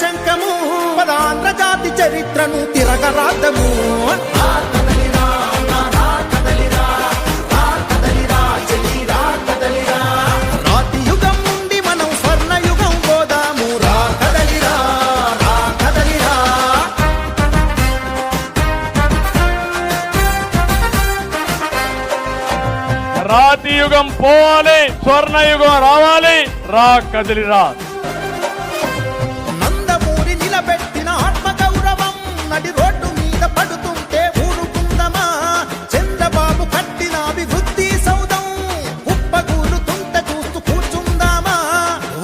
శంఖము పదాంధ్ర జాతి చరిత్రను తిరగరాద్దము. రాతి యుగం నుండి మనం స్వర్ణయుగం పోదాము. రా కదలిరా, రా కదలిరా. రాతి యుగం పోవాలి, స్వర్ణయుగం రావాలి. రా కదిలిరా. నందమూరి నిలబెట్టిన ఆత్మగౌరవం నడి రోడ్డు మీద పడుతుంటే ఊరుకుందమా? చంద్రబాబు కట్టిన అభివృద్ధి సౌధం కుప్పకూలుతుంటే చూస్తూ కూర్చుందామా?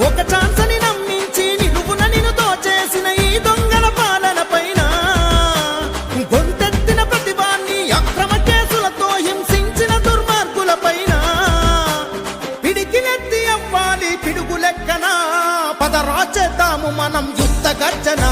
ఒక ఛాన్స్ అని నమ్మించి నిలువున నిన్ను దోచేసిన ఈ దొంగల పాలన పైన గొంతెత్తిన ప్రతిభాన్ని అక్రమ కేసులతో హింసించిన దుర్మార్గుల పైన పిడికిలెత్తి అవ్వాలి పిడుగు లెక్కన. పదరా చేద్దాము మనం యుద్ధ గర్జన.